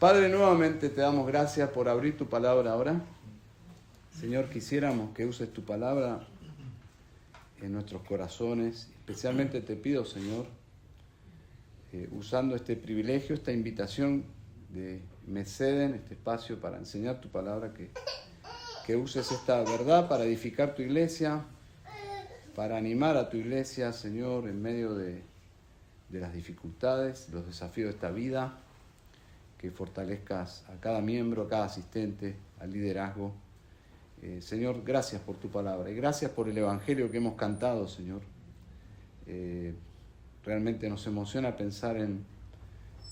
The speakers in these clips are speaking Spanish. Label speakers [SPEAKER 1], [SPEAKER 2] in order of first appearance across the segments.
[SPEAKER 1] Padre, nuevamente te damos gracias por abrir tu palabra ahora. Señor, quisiéramos que uses tu palabra en nuestros corazones. Especialmente te pido, Señor, usando este privilegio, esta invitación de Meseden, este espacio para enseñar tu palabra, que uses esta verdad para edificar tu iglesia, para animar a tu iglesia, Señor, en medio de las dificultades, los desafíos de esta vida, que fortalezcas a cada miembro, a cada asistente, al liderazgo. Señor, gracias por tu palabra y gracias por el evangelio que hemos cantado, Señor. Realmente nos emociona pensar en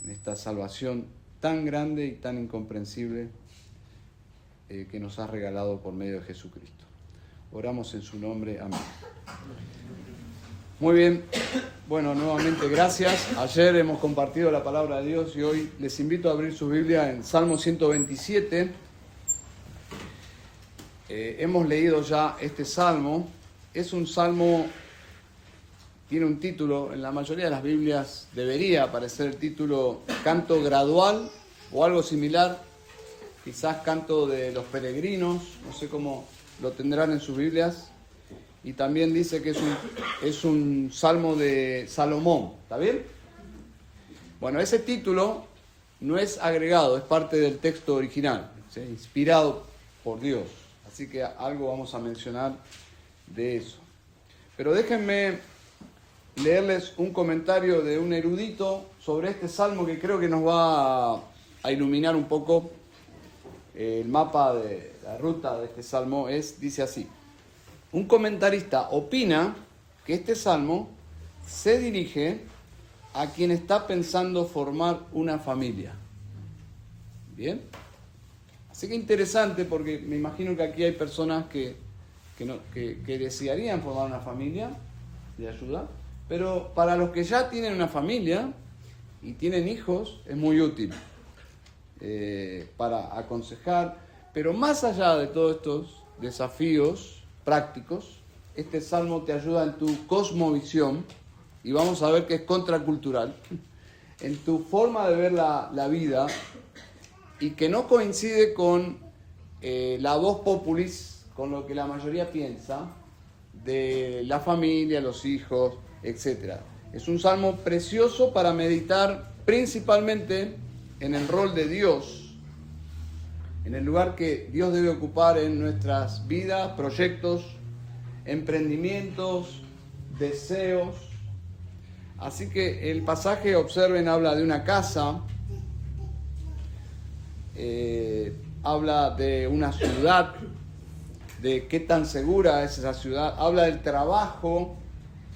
[SPEAKER 1] esta salvación tan grande y tan incomprensible que nos has regalado por medio de Jesucristo. Oramos en su nombre. Amén. Muy bien. Bueno, nuevamente gracias. Ayer hemos compartido la palabra de Dios y hoy les invito a abrir su Biblia en Salmo 127. Hemos leído ya este salmo. Es un salmo, tiene un título, en la mayoría de las Biblias debería aparecer el título Canto Gradual o algo similar, quizás Canto de los Peregrinos, no sé cómo lo tendrán en sus Biblias. Y también dice que es un salmo de Salomón, ¿está bien? Bueno, ese título no es agregado, es parte del texto original, ¿sí? Inspirado por Dios. Así que algo vamos a mencionar de eso. Pero déjenme leerles un comentario de un erudito sobre este salmo que creo que nos va a iluminar un poco el mapa de la ruta de este salmo. Dice así: un comentarista opina que este salmo se dirige a quien está pensando formar una familia. ¿Bien? Así que interesante, porque me imagino que aquí hay personas que desearían formar una familia de ayuda, pero para los que ya tienen una familia y tienen hijos es muy útil para aconsejar. Pero más allá de todos estos desafíos prácticos, este salmo te ayuda en tu cosmovisión, y vamos a ver que es contracultural, en tu forma de ver la vida, y que no coincide con la voz populis, con lo que la mayoría piensa de la familia, los hijos, etc. Es un salmo precioso para meditar principalmente en el rol de Dios, en el lugar que Dios debe ocupar en nuestras vidas, proyectos, emprendimientos, deseos. Así que el pasaje, observen, habla de una casa, habla de una ciudad, de qué tan segura es esa ciudad, habla del trabajo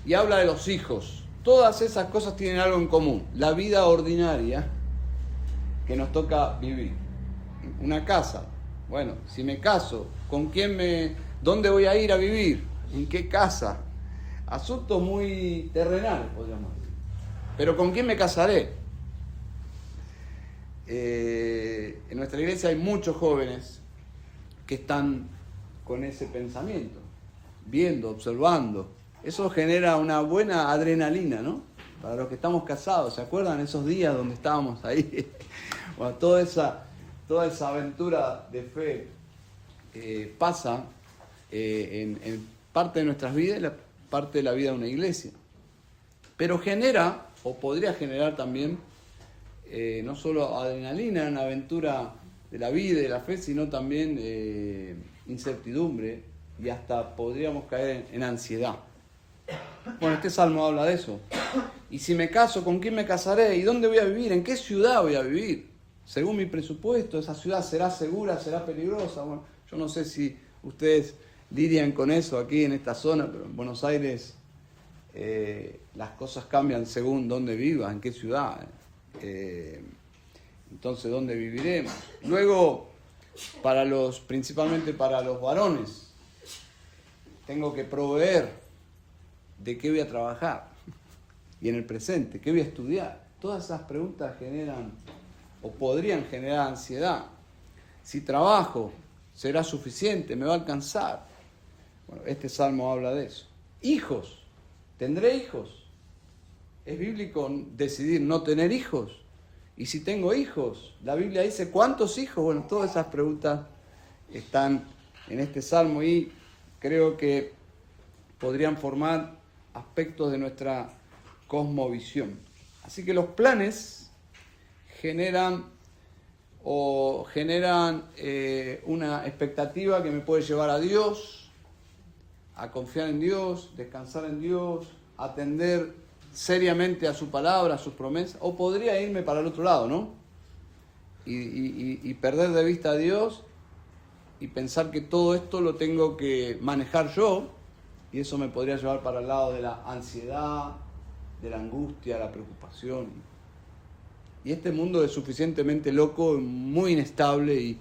[SPEAKER 1] y habla de los hijos. Todas esas cosas tienen algo en común: la vida ordinaria que nos toca vivir. Una casa, bueno, si me caso, ¿dónde voy a ir a vivir? ¿En qué casa? Asuntos muy terrenales, podríamos decir. Pero ¿con quién me casaré? En nuestra iglesia hay muchos jóvenes que están con ese pensamiento, viendo, observando. Eso genera una buena adrenalina, ¿no? Para los que estamos casados, ¿se acuerdan esos días donde estábamos ahí? Bueno, toda esa aventura de fe pasa en parte de nuestras vidas y parte de la vida de una iglesia. Pero genera, o podría generar también, no solo adrenalina, una aventura de la vida y de la fe, sino también incertidumbre, y hasta podríamos caer en ansiedad. Bueno, este salmo habla de eso. Y si me caso, ¿con quién me casaré? ¿Y dónde voy a vivir? ¿En qué ciudad voy a vivir? Según mi presupuesto, ¿esa ciudad será segura, será peligrosa? Bueno, yo no sé si ustedes lidian con eso aquí en esta zona, pero en Buenos Aires las cosas cambian según dónde vivas, en qué ciudad. Entonces, ¿dónde viviremos? Luego, principalmente para los varones, tengo que proveer de qué voy a trabajar. Y en el presente, ¿qué voy a estudiar? Todas esas preguntas generan o podrían generar ansiedad. Si trabajo, ¿será suficiente? ¿Me va a alcanzar? Bueno, este salmo habla de eso. Hijos, ¿tendré hijos? ¿Es bíblico decidir no tener hijos? ¿Y si tengo hijos? La Biblia dice, ¿cuántos hijos? Bueno, todas esas preguntas están en este salmo y creo que podrían formar aspectos de nuestra cosmovisión. Así que los planes generan una expectativa que me puede llevar a Dios, a confiar en Dios, descansar en Dios, atender seriamente a su palabra, a sus promesas, o podría irme para el otro lado, ¿no? Y perder de vista a Dios y pensar que todo esto lo tengo que manejar yo, y eso me podría llevar para el lado de la ansiedad, de la angustia, la preocupación. Y este mundo es suficientemente loco, muy inestable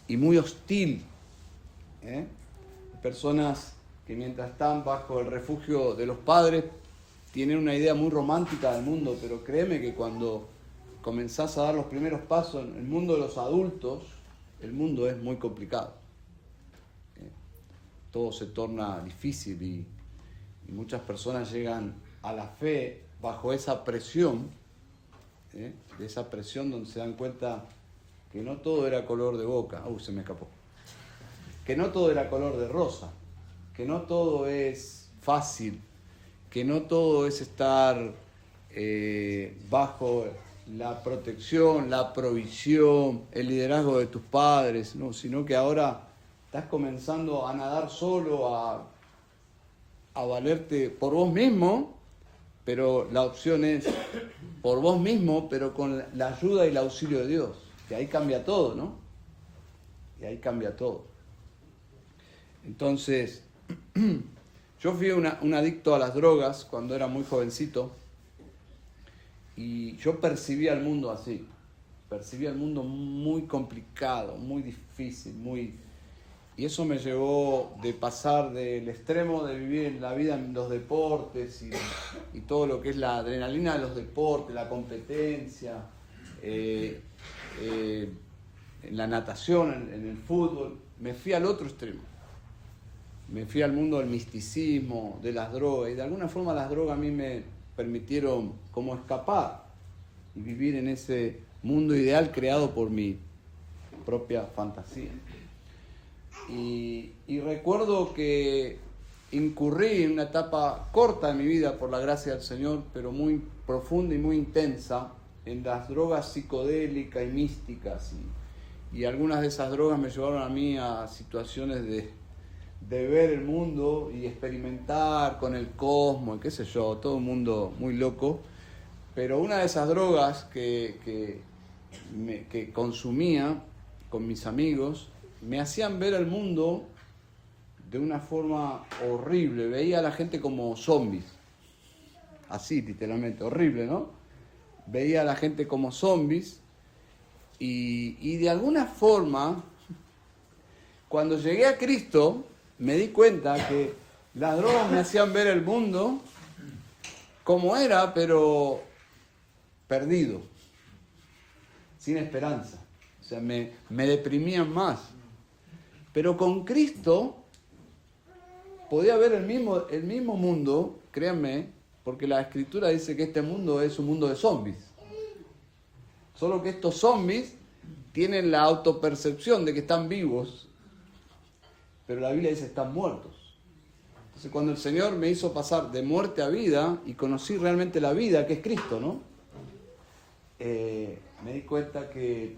[SPEAKER 1] y muy hostil. Personas que mientras están bajo el refugio de los padres tienen una idea muy romántica del mundo, pero créeme que cuando comenzás a dar los primeros pasos en el mundo de los adultos, el mundo es muy complicado. Todo se torna difícil y muchas personas llegan a la fe bajo esa presión, de esa presión donde se dan cuenta que no todo era color de boca, se me escapó, que no todo era color de rosa, que no todo es fácil, que no todo es estar bajo la protección, la provisión, el liderazgo de tus padres, no, sino que ahora estás comenzando a nadar solo, a valerte por vos mismo, pero la opción es por vos mismo, pero con la ayuda y el auxilio de Dios, que ahí cambia todo, ¿no? Y ahí cambia todo. Entonces, yo fui un adicto a las drogas cuando era muy jovencito y yo percibía el mundo así, percibía el mundo muy complicado, muy difícil, y eso me llevó de pasar del extremo de vivir la vida en los deportes y todo lo que es la adrenalina de los deportes, la competencia, en la natación, en el fútbol. Me fui al otro extremo. Me fui al mundo del misticismo, de las drogas, y de alguna forma las drogas a mí me permitieron como escapar y vivir en ese mundo ideal creado por mi propia fantasía. Y recuerdo que incurrí en una etapa corta de mi vida, por la gracia del Señor, pero muy profunda y muy intensa, en las drogas psicodélicas y místicas. Y algunas de esas drogas me llevaron a mí a situaciones de ver el mundo y experimentar con el cosmos, y qué sé yo, todo un mundo muy loco. Pero una de esas drogas que consumía con mis amigos me hacían ver el mundo de una forma horrible. Veía a la gente como zombies, así literalmente, horrible, ¿no? Veía a la gente como zombies y de alguna forma, cuando llegué a Cristo, me di cuenta que las drogas me hacían ver el mundo como era, pero perdido, sin esperanza. O sea, me deprimían más. Pero con Cristo podía ver el mismo mundo, créanme, porque la Escritura dice que este mundo es un mundo de zombies. Solo que estos zombies tienen la autopercepción de que están vivos, pero la Biblia dice que están muertos. Entonces cuando el Señor me hizo pasar de muerte a vida y conocí realmente la vida que es Cristo, ¿no? Me di cuenta que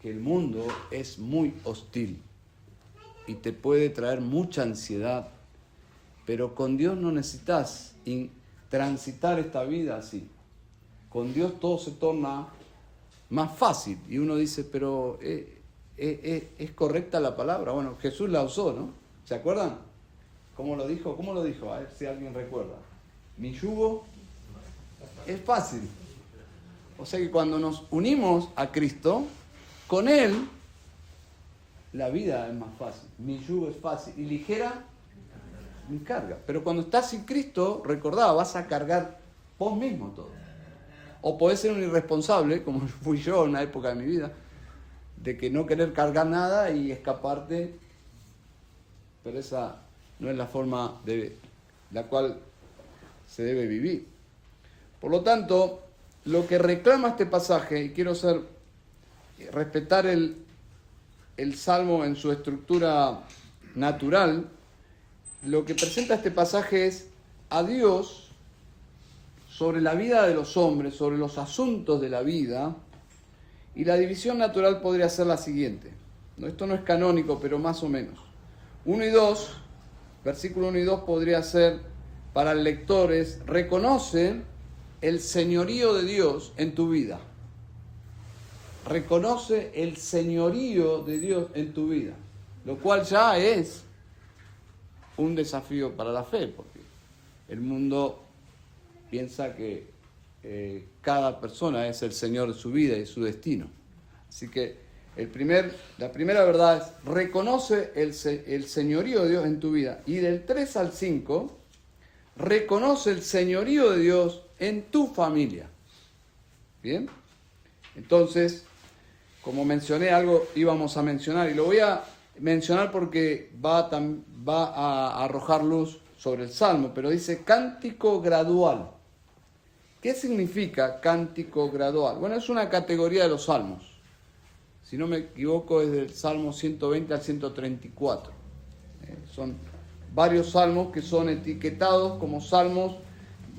[SPEAKER 1] el mundo es muy hostil y te puede traer mucha ansiedad, pero con Dios no necesitas transitar esta vida así. Con Dios todo se torna más fácil y uno dice, pero ¿es correcta la palabra? Bueno, Jesús la usó, ¿no? ¿Se acuerdan? ¿Cómo lo dijo? A ver si alguien recuerda. Mi yugo es fácil. O sea que cuando nos unimos a Cristo, con Él, la vida es más fácil. Mi yugo es fácil y ligera mi carga. Pero cuando estás sin Cristo, recordá, vas a cargar vos mismo todo. O podés ser un irresponsable, como fui yo en una época de mi vida, de que no querer cargar nada y escaparte. Pero esa no es la forma de la cual se debe vivir. Por lo tanto, lo que reclama este pasaje, y quiero respetar el Salmo en su estructura natural, lo que presenta este pasaje es a Dios sobre la vida de los hombres, sobre los asuntos de la vida, y la división natural podría ser la siguiente. Esto no es canónico, pero más o menos. 1 y 2, versículo 1 y 2 podría ser para el lector es: reconoce el señorío de Dios en tu vida. Reconoce el señorío de Dios en tu vida, lo cual ya es un desafío para la fe, porque el mundo piensa que cada persona es el señor de su vida y su destino. Así que la primera verdad es: reconoce el señorío de Dios en tu vida. Y del 3 al 5, reconoce el señorío de Dios en tu familia. ¿Bien? Entonces, como mencioné, algo íbamos a mencionar, y lo voy a mencionar porque va a arrojar luz sobre el Salmo, pero dice cántico gradual. ¿Qué significa cántico gradual? Bueno, es una categoría de los salmos. Si no me equivoco, es del Salmo 120 al 134. Son varios salmos que son etiquetados como salmos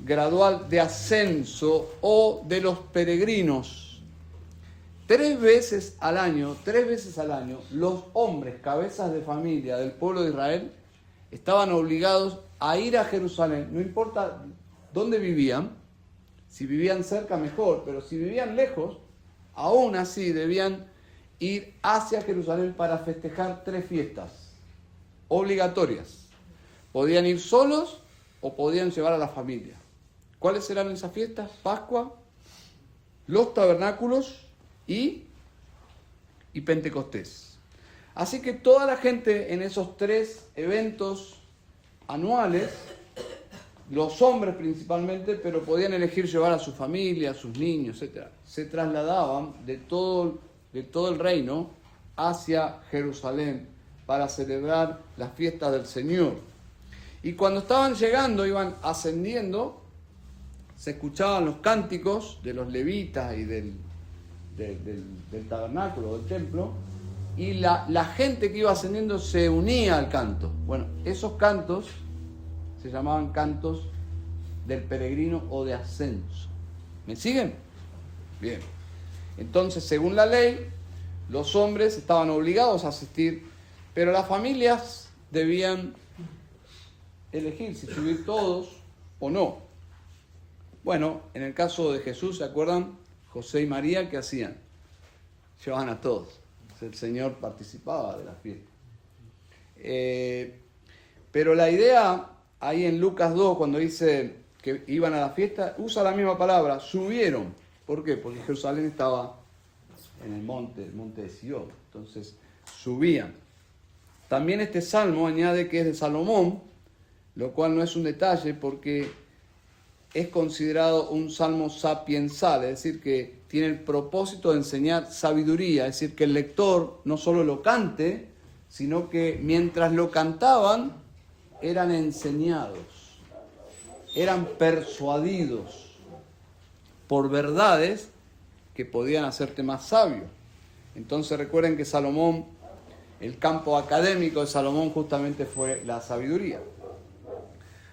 [SPEAKER 1] gradual de ascenso o de los peregrinos. 3 veces al año, los hombres, cabezas de familia del pueblo de Israel, estaban obligados a ir a Jerusalén, no importa dónde vivían. Si vivían cerca, mejor, pero si vivían lejos, aún así debían ir hacia Jerusalén para festejar 3 fiestas obligatorias. Podían ir solos o podían llevar a la familia. ¿Cuáles eran esas fiestas? Pascua, los tabernáculos y Pentecostés. Así que toda la gente en esos 3 eventos anuales, los hombres principalmente, pero podían elegir llevar a su familia, a sus niños, etc., se trasladaban de todo el reino hacia Jerusalén para celebrar las fiestas del Señor. Y cuando estaban llegando, iban ascendiendo, se escuchaban los cánticos de los levitas y del tabernáculo, del templo, y la gente que iba ascendiendo se unía al canto. Bueno, esos cantos se llamaban cantos del peregrino o de ascenso. ¿Me siguen? Bien. Entonces, según la ley, los hombres estaban obligados a asistir, pero las familias debían elegir si subir todos o no. Bueno, en el caso de Jesús, ¿se acuerdan? José y María, ¿qué hacían? Llevaban a todos. El Señor participaba de la fiesta. Pero la idea, ahí en Lucas 2, cuando dice que iban a la fiesta, usa la misma palabra, subieron. ¿Por qué? Porque Jerusalén estaba en el monte de Sion. Entonces, subían. También este salmo añade que es de Salomón, lo cual no es un detalle porque es considerado un salmo sapiensal, es decir, que tiene el propósito de enseñar sabiduría, es decir, que el lector no solo lo cante, sino que mientras lo cantaban, eran enseñados, eran persuadidos por verdades que podían hacerte más sabio. Entonces recuerden que Salomón, el campo académico de Salomón justamente fue la sabiduría.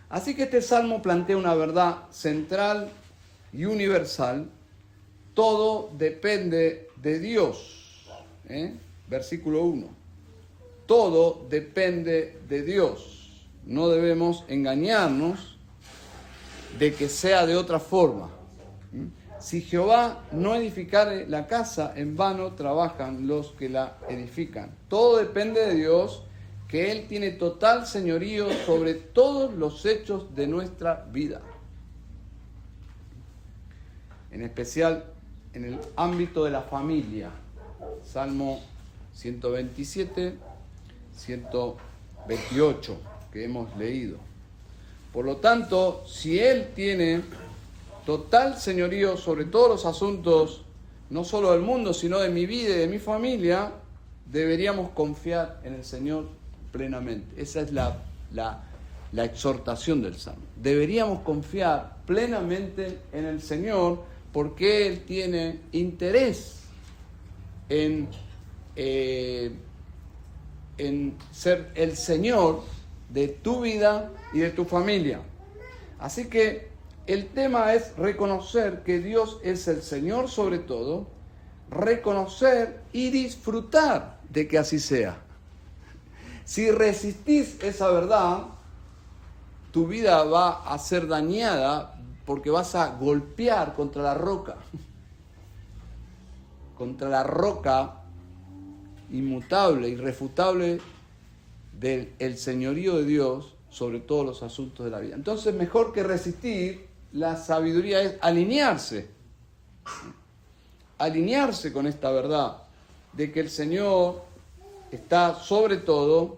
[SPEAKER 1] Así que este salmo plantea una verdad central y universal: todo depende de Dios. Versículo 1. Todo depende de Dios. No debemos engañarnos de que sea de otra forma. Si Jehová no edificare la casa, en vano trabajan los que la edifican. Todo depende de Dios, que Él tiene total señorío sobre todos los hechos de nuestra vida. En especial en el ámbito de la familia. Salmo 127, 128, que hemos leído. Por lo tanto, si Él tiene total señorío sobre todos los asuntos, no solo del mundo, sino de mi vida y de mi familia, deberíamos confiar en el Señor plenamente. Esa es la exhortación del Salmo. Deberíamos confiar plenamente en el Señor porque Él tiene interés en ser el Señor de tu vida y de tu familia. Así que el tema es reconocer que Dios es el Señor sobre todo, reconocer y disfrutar de que así sea. Si resistís esa verdad, tu vida va a ser dañada porque vas a golpear contra la roca inmutable, irrefutable del señorío de Dios sobre todos los asuntos de la vida. Entonces, mejor que resistir, la sabiduría es alinearse con esta verdad de que el Señor está sobre todo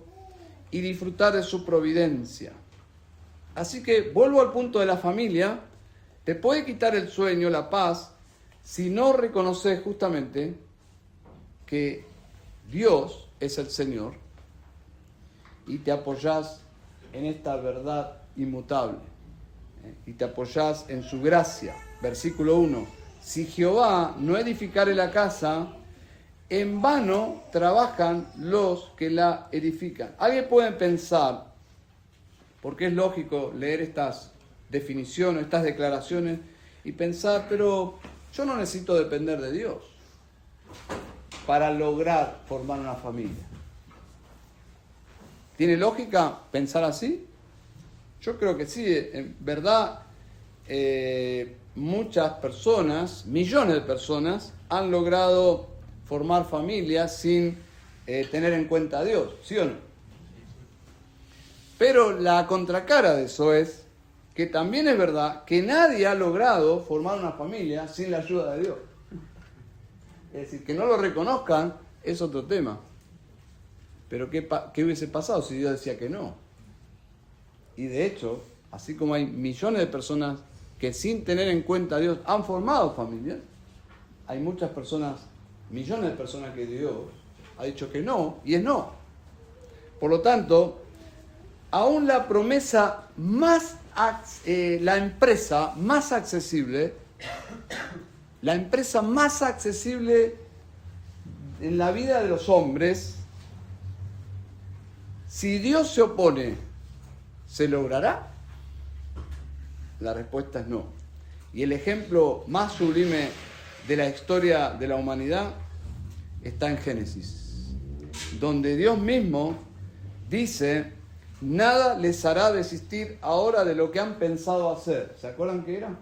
[SPEAKER 1] y disfrutar de su providencia. Así que vuelvo al punto de la familia. Te puede quitar el sueño, la paz, si no reconoces justamente que Dios es el Señor y te apoyás en esta verdad inmutable y te apoyás en su gracia. Versículo 1. Si Jehová no edificare la casa, en vano trabajan los que la edifican. Alguien puede pensar, porque es lógico leer estas definiciones, estas declaraciones, y pensar, pero yo no necesito depender de Dios para lograr formar una familia. ¿Tiene lógica pensar así? Yo creo que sí. En verdad, muchas personas, millones de personas, han logrado formar familias sin tener en cuenta a Dios, ¿sí o no? Pero la contracara de eso es que también es verdad que nadie ha logrado formar una familia sin la ayuda de Dios. Es decir, que no lo reconozcan es otro tema. Pero ¿qué hubiese pasado si Dios decía que no? Y de hecho, así como hay millones de personas que sin tener en cuenta a Dios han formado familias, hay muchas personas, millones de personas que Dios ha dicho que no, y es no. Por lo tanto, aún la promesa la empresa más accesible en la vida de los hombres, si Dios se opone, ¿se logrará? La respuesta es no. Y el ejemplo más sublime de la historia de la humanidad está en Génesis, donde Dios mismo dice: nada les hará desistir ahora de lo que han pensado hacer. ¿Se acuerdan qué era?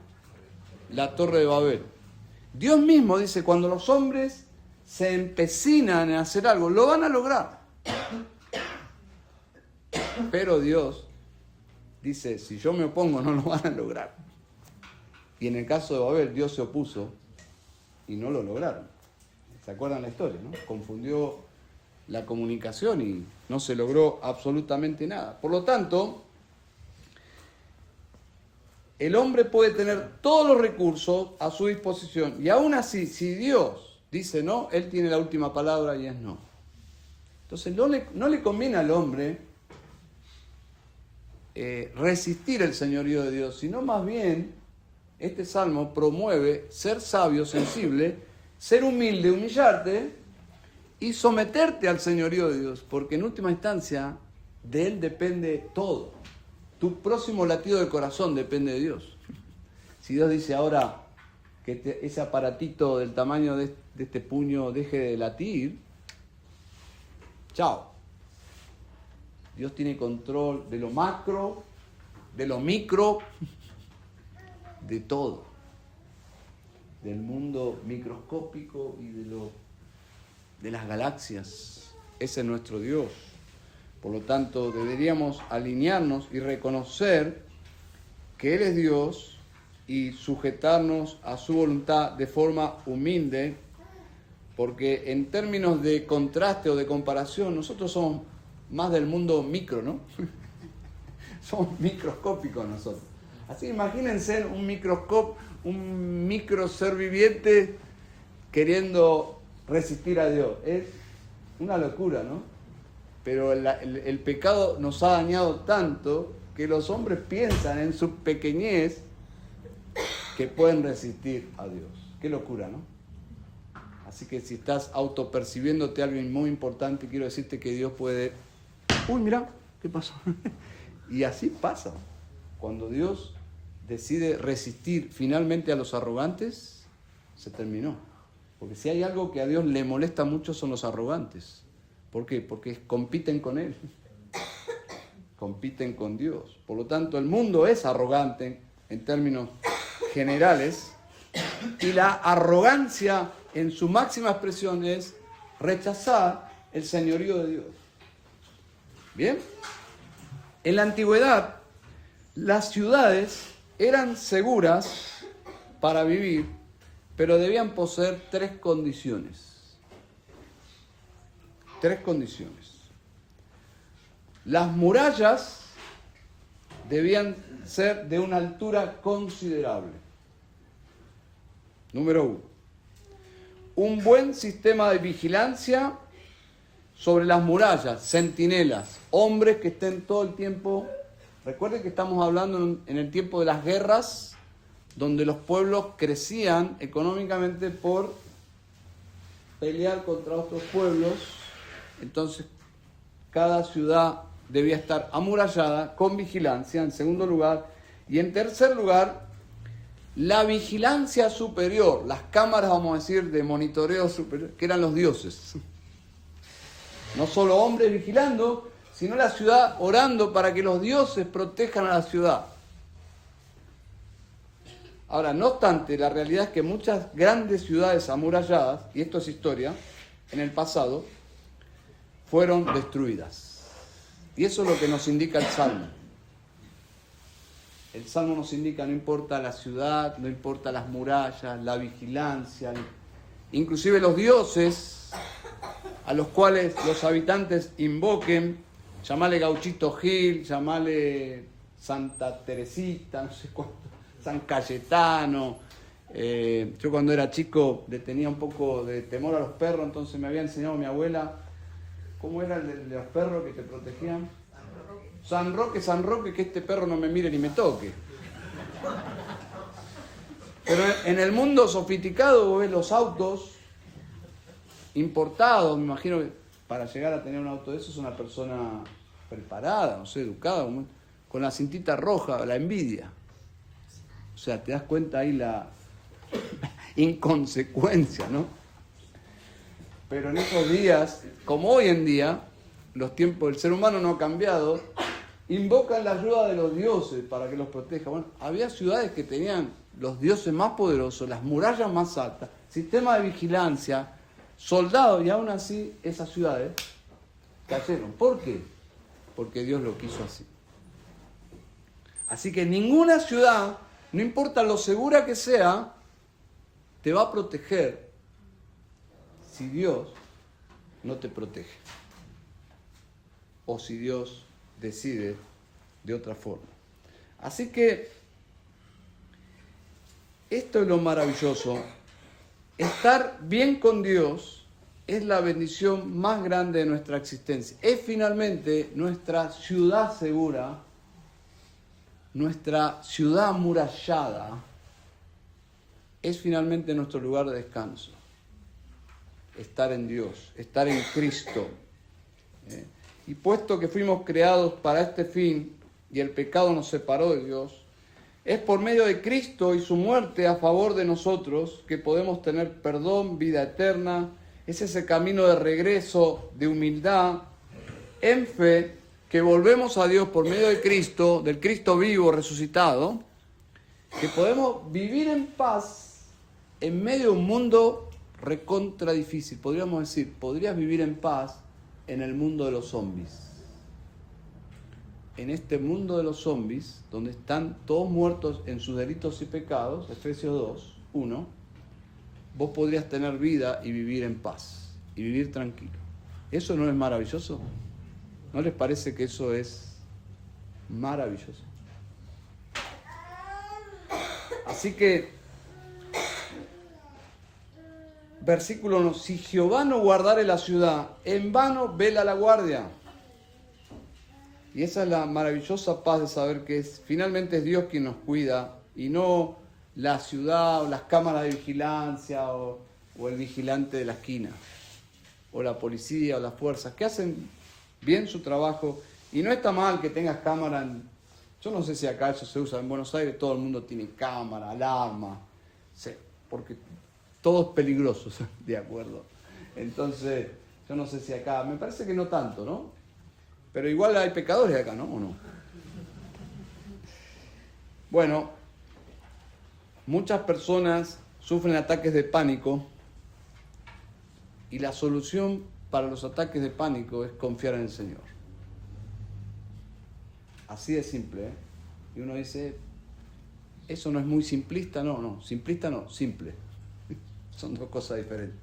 [SPEAKER 1] La Torre de Babel. Dios mismo dice, cuando los hombres se empecinan en hacer algo, lo van a lograr. Pero Dios dice, si yo me opongo, no lo van a lograr. Y en el caso de Babel, Dios se opuso y no lo lograron. ¿Se acuerdan la historia, no? Confundió la comunicación y no se logró absolutamente nada. Por lo tanto, el hombre puede tener todos los recursos a su disposición y aún así, si Dios dice no, Él tiene la última palabra y es no. Entonces no le conviene al hombre resistir el señorío de Dios, sino más bien este salmo promueve ser sabio, sensible, ser humilde, humillarte y someterte al señorío de Dios, porque en última instancia de Él depende todo. Tu próximo latido de corazón depende de Dios. Si Dios dice ahora que ese aparatito del tamaño de este puño deje de latir, chao. Dios tiene control de lo macro, de lo micro, de todo. Del mundo microscópico y de las galaxias. Ese es nuestro Dios. Por lo tanto, deberíamos alinearnos y reconocer que Él es Dios y sujetarnos a su voluntad de forma humilde, porque en términos de contraste o de comparación, nosotros somos más del mundo micro, ¿no? Somos microscópicos nosotros. Así imagínense un micro ser viviente queriendo resistir a Dios. Es una locura, ¿no? Pero el pecado nos ha dañado tanto que los hombres piensan en su pequeñez que pueden resistir a Dios. Qué locura, ¿no? Así que si estás autopercibiéndote alguien muy importante, quiero decirte que Dios puede... Uy, mira, ¿qué pasó? Y así pasa. Cuando Dios decide resistir finalmente a los arrogantes, se terminó. Porque si hay algo que a Dios le molesta mucho son los arrogantes. ¿Por qué? Porque compiten con Él. Compiten con Dios. Por lo tanto, el mundo es arrogante en términos generales. Y la arrogancia en su máxima expresión es rechazar el señorío de Dios. ¿Bien? En la antigüedad, las ciudades eran seguras para vivir, pero debían poseer tres condiciones. Tres condiciones. Las murallas debían ser de una altura considerable. Número 1. Un buen sistema de vigilancia sobre las murallas, centinelas, hombres que estén todo el tiempo. Recuerden que estamos hablando en el tiempo de las guerras, donde los pueblos crecían económicamente por pelear contra otros pueblos. Entonces, cada ciudad debía estar amurallada, con vigilancia, en segundo lugar. Y en tercer lugar, la vigilancia superior, las cámaras, vamos a decir, de monitoreo superior, que eran los dioses. No solo hombres vigilando, sino la ciudad orando para que los dioses protejan a la ciudad. Ahora, no obstante, la realidad es que muchas grandes ciudades amuralladas, y esto es historia, en el pasado, fueron destruidas. Y eso es lo que nos indica el Salmo. El Salmo nos indica, no importa la ciudad, no importa las murallas, la vigilancia, inclusive los dioses a los cuales los habitantes invoquen, llamale Gauchito Gil, llamale Santa Teresita, no sé cuánto, San Cayetano. Yo cuando era chico le tenía un poco de temor a los perros, entonces me había enseñado mi abuela, ¿cómo era el de los perros que te protegían? San Roque, que este perro no me mire ni me toque. Pero en el mundo sofisticado vos ves los autos importados. Me imagino que para llegar a tener un auto de eso es una persona preparada, no sé, educada, con la cintita roja, la envidia. O sea, te das cuenta ahí la inconsecuencia, ¿no? Pero en esos días, como hoy en día, los tiempos del ser humano no ha cambiado, invocan la ayuda de los dioses para que los proteja. Bueno, había ciudades que tenían los dioses más poderosos, las murallas más altas, sistema de vigilancia, soldados, y aún así esas ciudades cayeron. ¿Por qué? Porque Dios lo quiso así. Así que ninguna ciudad, no importa lo segura que sea, te va a proteger si Dios no te protege. O si Dios decide de otra forma. Así que esto es lo maravilloso. Estar bien con Dios es la bendición más grande de nuestra existencia. Es finalmente nuestra ciudad segura, nuestra ciudad amurallada, es finalmente nuestro lugar de descanso. Estar en Dios, estar en Cristo. Y puesto que fuimos creados para este fin y el pecado nos separó de Dios, es por medio de Cristo y su muerte a favor de nosotros que podemos tener perdón, vida eterna. Es ese camino de regreso, de humildad, en fe, que volvemos a Dios por medio de Cristo, del Cristo vivo, resucitado, que podemos vivir en paz en medio de un mundo recontra difícil. Podríamos decir, podrías vivir en paz en el mundo de los zombies. En este mundo de los zombies, donde están todos muertos en sus delitos y pecados, Efesios 2, 1, vos podrías tener vida y vivir en paz, y vivir tranquilo. ¿Eso no es maravilloso? ¿No les parece que eso es maravilloso? Así que, versículo 1, si Jehová no guardare la ciudad, en vano vela la guardia. Y esa es la maravillosa paz de saber que finalmente es Dios quien nos cuida y no la ciudad o las cámaras de vigilancia o el vigilante de la esquina o la policía o las fuerzas que hacen bien su trabajo. Y no está mal que tengas cámara. Yo no sé si acá eso se usa. En Buenos Aires todo el mundo tiene cámara, alarma, porque todo es peligroso, de acuerdo. Entonces, yo no sé si acá, me parece que no tanto, ¿no? Pero igual hay pecadores acá, ¿no? ¿O no? Bueno, muchas personas sufren ataques de pánico y la solución para los ataques de pánico es confiar en el Señor. Así de simple, ¿eh? Y uno dice, ¿eso no es muy simplista? No, simplista no, simple. Son dos cosas diferentes.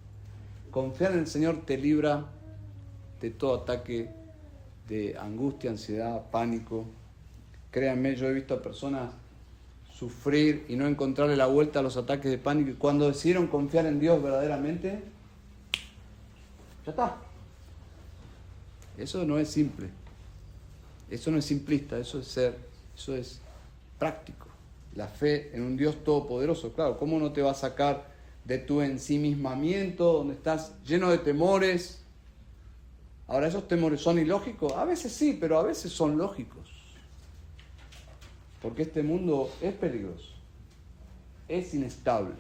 [SPEAKER 1] Confiar en el Señor te libra de todo ataque de angustia, ansiedad, pánico. Créanme, yo he visto a personas sufrir y no encontrarle la vuelta a los ataques de pánico, y cuando decidieron confiar en Dios verdaderamente, ya está. Eso no es simple. Eso no es simplista, eso es práctico. La fe en un Dios todopoderoso, claro, ¿cómo no te va a sacar de tu ensimismamiento, donde estás lleno de temores? Ahora, ¿esos temores son ilógicos? A veces sí, pero a veces son lógicos. Porque este mundo es peligroso, es inestable,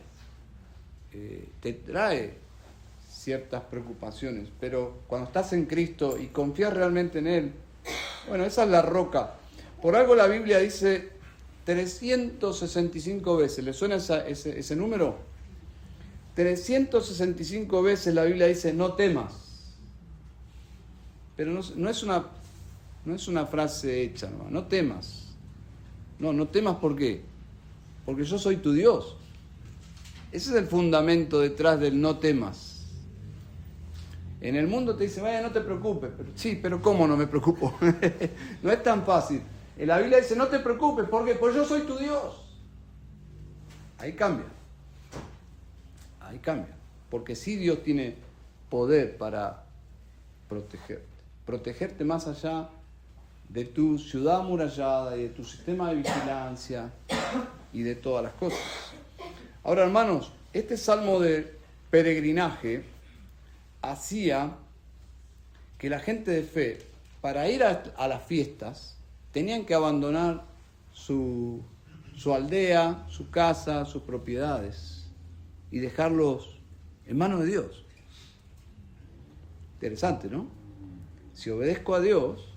[SPEAKER 1] te trae ciertas preocupaciones, pero cuando estás en Cristo y confías realmente en Él, bueno, esa es la roca. Por algo la Biblia dice 365 veces, ¿le suena ese número? 365 veces la Biblia dice, no temas. Pero no es una frase hecha, no temas. No temas, ¿por qué? Porque yo soy tu Dios. Ese es el fundamento detrás del no temas. En el mundo te dicen, vaya, no te preocupes. Sí, pero ¿cómo no me preocupo? No es tan fácil. En la Biblia dice, no te preocupes, ¿por qué? Porque yo soy tu Dios. Ahí cambia. Ahí cambia. Porque sí, Dios tiene poder para protegerte. Protegerte más allá de tu ciudad amurallada y de tu sistema de vigilancia y de todas las cosas. Ahora, hermanos, este salmo de peregrinaje hacía que la gente de fe, para ir a las fiestas, tenían que abandonar su aldea, su casa, sus propiedades y dejarlos en manos de Dios. Interesante, ¿no? Si obedezco a Dios,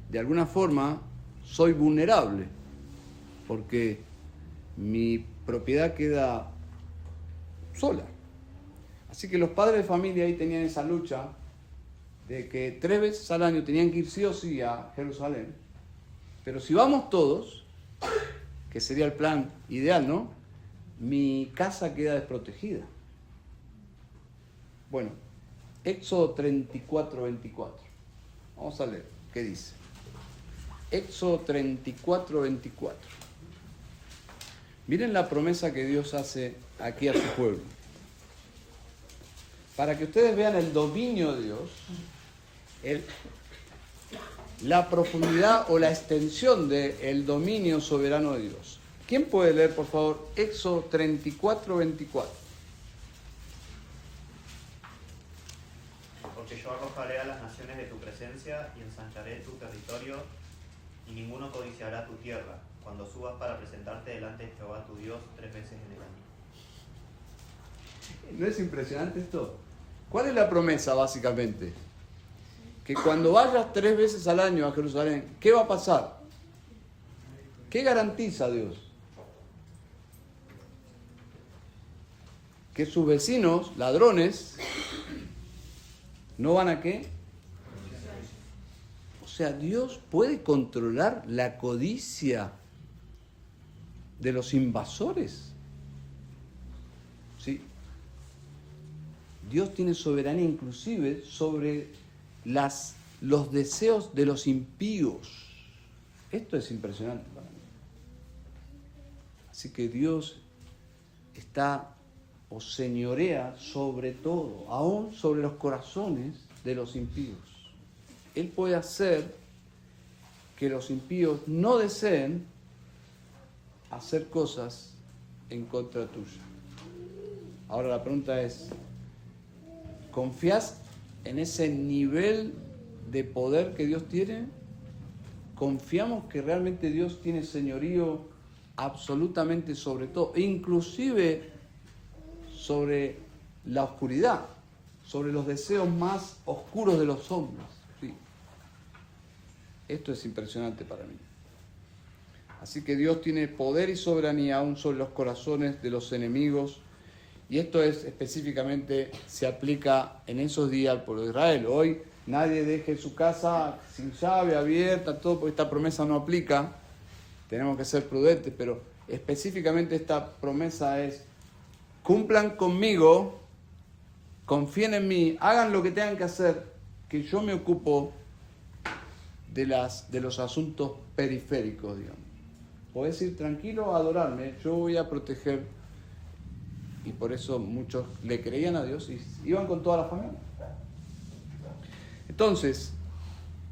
[SPEAKER 1] de alguna forma soy vulnerable, porque mi propiedad queda sola. Así que los padres de familia ahí tenían esa lucha de que 3 veces al año tenían que ir sí o sí a Jerusalén. Pero si vamos todos, que sería el plan ideal, ¿no? Mi casa queda desprotegida. Bueno, Éxodo 34, 24. Vamos a leer, ¿qué dice? Éxodo 34, 24. Miren la promesa que Dios hace aquí a su pueblo. Para que ustedes vean el dominio de Dios, la profundidad o la extensión del dominio soberano de Dios. ¿Quién puede leer, por favor, Éxodo 34, 24?
[SPEAKER 2] Porque yo arrojaré a las naciones de tu presencia y ensancharé tu territorio, y ninguno codiciará tu tierra, cuando subas para presentarte delante de Jehová tu Dios 3 veces en el año.
[SPEAKER 1] ¿No es impresionante esto? ¿Cuál es la promesa, básicamente? Que cuando vayas 3 veces al año a Jerusalén, ¿qué va a pasar? ¿Qué garantiza Dios? Que sus vecinos, ladrones, ¿no van a qué? O sea, Dios puede controlar la codicia de los invasores. ¿Sí? Dios tiene soberanía inclusive sobre los deseos de los impíos. Esto es impresionante para mí. Así que Dios está o señorea sobre todo, aún sobre los corazones de los impíos. Él puede hacer que los impíos no deseen hacer cosas en contra tuya. Ahora la pregunta es, ¿confías en ese nivel de poder que Dios tiene? ¿Confiamos que realmente Dios tiene señorío absolutamente sobre todo, inclusive sobre la oscuridad, sobre los deseos más oscuros de los hombres? Sí. Esto es impresionante para mí. Así que Dios tiene poder y soberanía aún sobre los corazones de los enemigos, y esto es específicamente, se aplica en esos días al pueblo de Israel. Hoy nadie deje su casa sin llave, abierta, todo, porque esta promesa no aplica. Tenemos que ser prudentes, pero específicamente esta promesa es: cumplan conmigo, confíen en mí, hagan lo que tengan que hacer, que yo me ocupo de los asuntos periféricos, digamos. Podés ir tranquilo a adorarme, yo voy a proteger. Y por eso muchos le creían a Dios y iban con toda la familia. Entonces,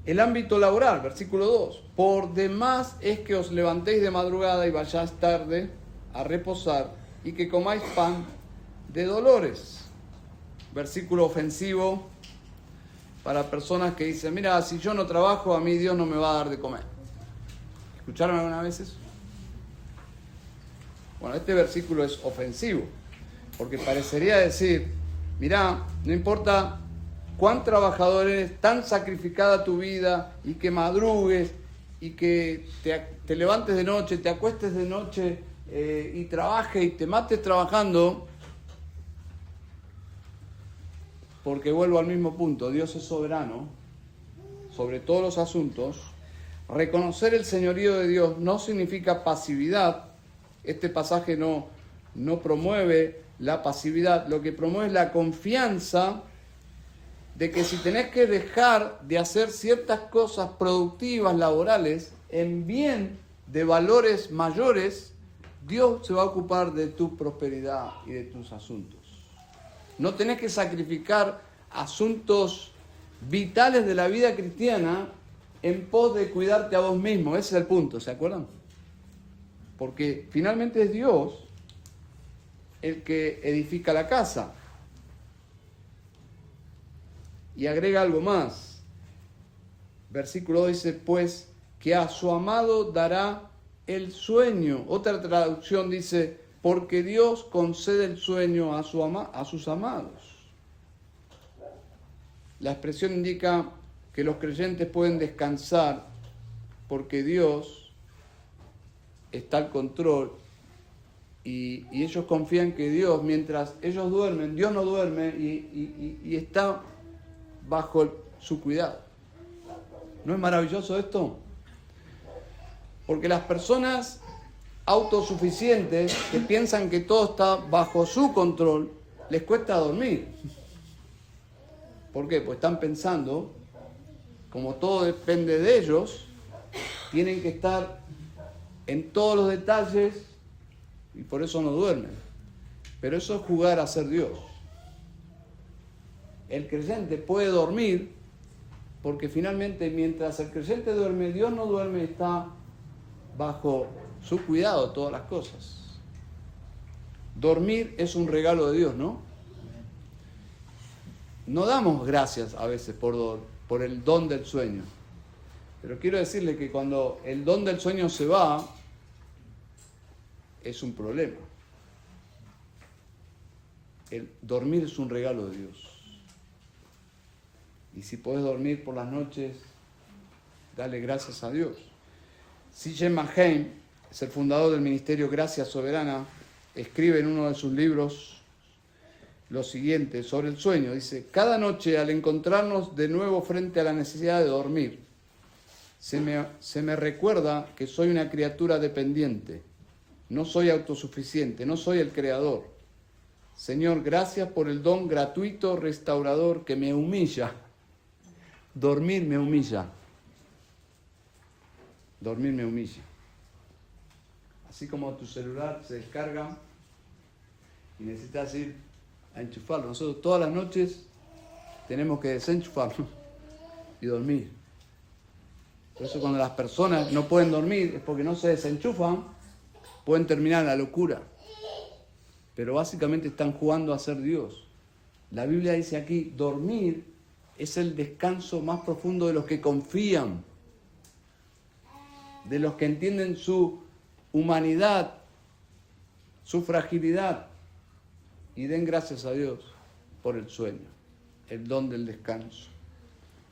[SPEAKER 1] el ámbito laboral, versículo 2. Por demás es que os levantéis de madrugada y vayáis tarde a reposar, y que comáis pan de dolores. Versículo ofensivo para personas que dicen: mira, si yo no trabajo, a mí Dios no me va a dar de comer. ¿Escucharon alguna vez eso? Bueno, este versículo es ofensivo, porque parecería decir: mirá, no importa cuán trabajador eres, tan sacrificada tu vida, y que madrugues, y que te levantes de noche, te acuestes de noche, y trabajes y te mates trabajando, porque vuelvo al mismo punto, Dios es soberano sobre todos los asuntos. Reconocer el señorío de Dios no significa pasividad. Este pasaje no promueve la pasividad, lo que promueve es la confianza de que si tenés que dejar de hacer ciertas cosas productivas, laborales, en bien de valores mayores, Dios se va a ocupar de tu prosperidad y de tus asuntos. No tenés que sacrificar asuntos vitales de la vida cristiana en pos de cuidarte a vos mismo. Ese es el punto, ¿se acuerdan? Porque finalmente es Dios el que edifica la casa. Y agrega algo más. Versículo 2 dice: pues que a su amado dará el sueño. Otra traducción dice: porque Dios concede el sueño a sus amados. La expresión indica que los creyentes pueden descansar porque Dios está al control, y ellos confían que Dios, mientras ellos duermen, Dios no duerme y está bajo su cuidado. ¿No es maravilloso esto? Porque las personas autosuficientes que piensan que todo está bajo su control, les cuesta dormir. ¿Por qué? Pues están pensando, como todo depende de ellos, tienen que estar en todos los detalles y por eso no duermen. Pero eso es jugar a ser Dios. El creyente puede dormir porque finalmente mientras el creyente duerme, Dios no duerme y está bajo su cuidado de todas las cosas. Dormir es un regalo de Dios, ¿no? No damos gracias a veces por el don del sueño. Pero quiero decirle que cuando el don del sueño se va, es un problema. El dormir es un regalo de Dios. Y si podés dormir por las noches, dale gracias a Dios. C.J. McHale es el fundador del ministerio Gracia Soberana. Escribe en uno de sus libros lo siguiente sobre el sueño. Dice: cada noche al encontrarnos de nuevo frente a la necesidad de dormir, se me recuerda que soy una criatura dependiente. No soy autosuficiente, no soy el creador. Señor, gracias por el don gratuito, restaurador, que me humilla. Dormir me humilla. Dormir me humilla. Así como tu celular se descarga y necesitas ir a enchufarlo. Nosotros todas las noches tenemos que desenchufarlo y dormir. Por eso cuando las personas no pueden dormir es porque no se desenchufan, pueden terminar en la locura. pero básicamente están jugando a ser Dios. La Biblia dice aquí, dormir es el descanso más profundo de los que confían, de los que entienden su humanidad, su fragilidad, y den gracias a Dios por el sueño, el don del descanso.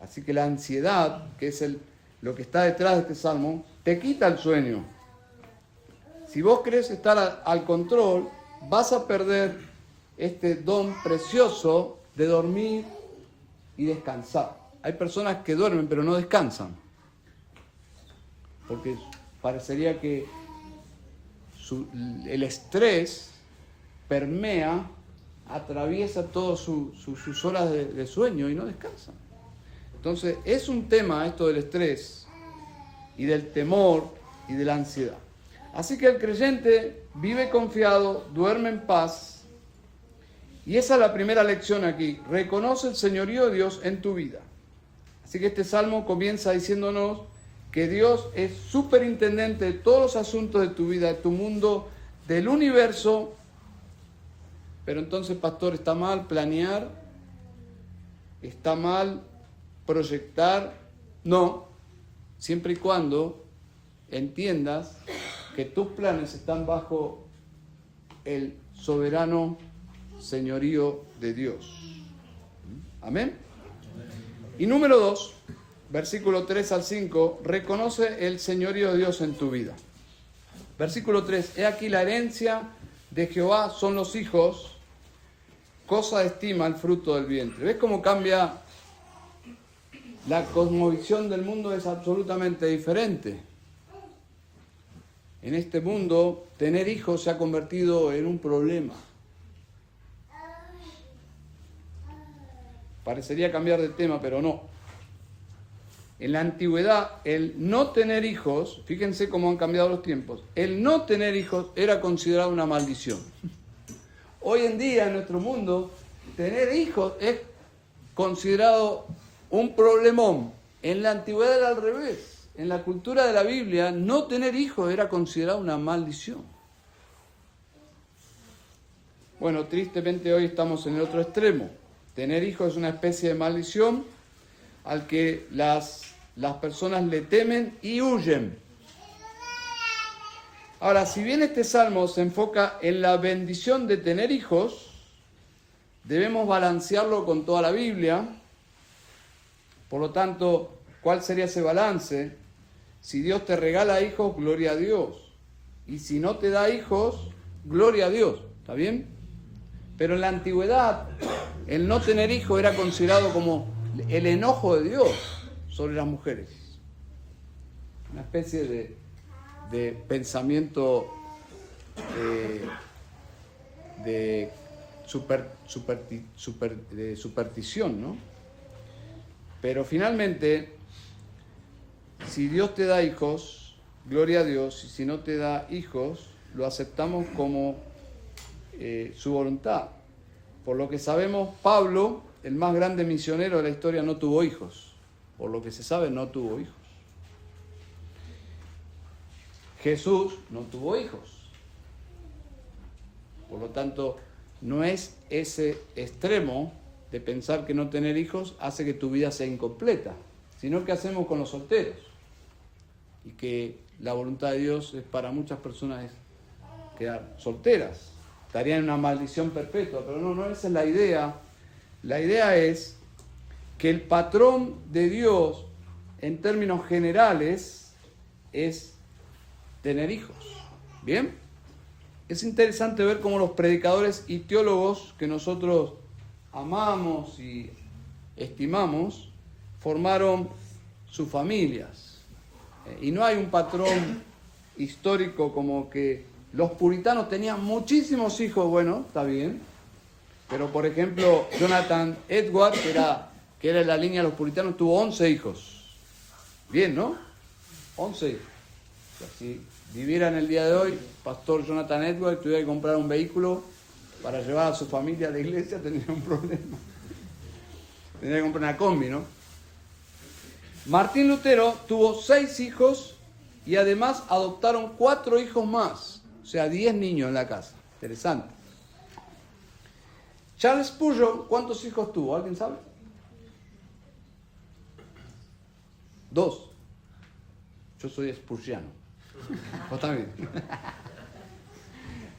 [SPEAKER 1] Así que la ansiedad, que es lo que está detrás de este salmo, te quita el sueño. Si vos querés estar al control, vas a perder este don precioso de dormir y descansar. Hay personas que duermen pero no descansan, porque parecería que el estrés permea, atraviesa todas sus horas de sueño y no descansan. Entonces es un tema esto del estrés y del temor y de la ansiedad. Así que el creyente vive confiado, duerme en paz, y esa es la primera lección aquí. Reconoce el señorío de Dios en tu vida. Así que este salmo comienza diciéndonos que Dios es superintendente de todos los asuntos de tu vida, de tu mundo, del universo. Pero entonces, pastor, ¿está mal planear? ¿Está mal proyectar? No, siempre y cuando entiendas que tus planes están bajo el soberano señorío de Dios. Amén. Y número 2, versículo 3 al 5, reconoce el señorío de Dios en tu vida. Versículo 3, he aquí la herencia de Jehová son los hijos, cosa de estima el fruto del vientre. ¿Ves cómo cambia? La cosmovisión del mundo es absolutamente diferente. En este mundo, tener hijos se ha convertido en un problema. Parecería cambiar de tema, pero no. En la antigüedad, el no tener hijos, fíjense cómo han cambiado los tiempos, el no tener hijos era considerado una maldición. Hoy en día, en nuestro mundo, tener hijos es considerado un problemón. En la antigüedad era al revés. En la cultura de la Biblia, no tener hijos era considerado una maldición. Bueno, tristemente hoy estamos en el otro extremo. Tener hijos es una especie de maldición al que las personas le temen y huyen. Ahora, si bien este salmo se enfoca en la bendición de tener hijos, debemos balancearlo con toda la Biblia. Por lo tanto, ¿cuál sería ese balance? Si Dios te regala hijos, gloria a Dios. Y si no te da hijos, gloria a Dios. ¿Está bien? Pero en la antigüedad, el no tener hijos era considerado como el enojo de Dios sobre las mujeres. Una especie de pensamiento de superstición, ¿no? Pero finalmente, si Dios te da hijos, gloria a Dios, y si no te da hijos, lo aceptamos como su voluntad. Por lo que sabemos, Pablo, el más grande misionero de la historia, no tuvo hijos. Por lo que se sabe, no tuvo hijos. Jesús no tuvo hijos. Por lo tanto, no es ese extremo de pensar que no tener hijos hace que tu vida sea incompleta, sino que hacemos con los solteros. Y que la voluntad de Dios es para muchas personas es quedar solteras. Estarían en una maldición perpetua, pero no, esa es la idea. La idea es que el patrón de Dios, en términos generales, es tener hijos. ¿Bien? Es interesante ver cómo los predicadores y teólogos que nosotros amamos y estimamos, formaron sus familias. Y no hay un patrón histórico como que los puritanos tenían muchísimos hijos. Bueno, está bien. Pero, por ejemplo, Jonathan Edwards, que era de la línea de los puritanos, tuvo 11 hijos. Bien, ¿no? 11 hijos. O sea, si viviera en el día de hoy, pastor Jonathan Edwards tuviera que comprar un vehículo para llevar a su familia a la iglesia, tendría un problema. Tendría que comprar una combi, ¿no? Martín Lutero tuvo 6 hijos y además adoptaron 4 hijos más. O sea, 10 niños en la casa. Interesante. Charles Spurgeon, ¿cuántos hijos tuvo? ¿Alguien sabe? 2. Yo soy spurgiano. ¿Vos también?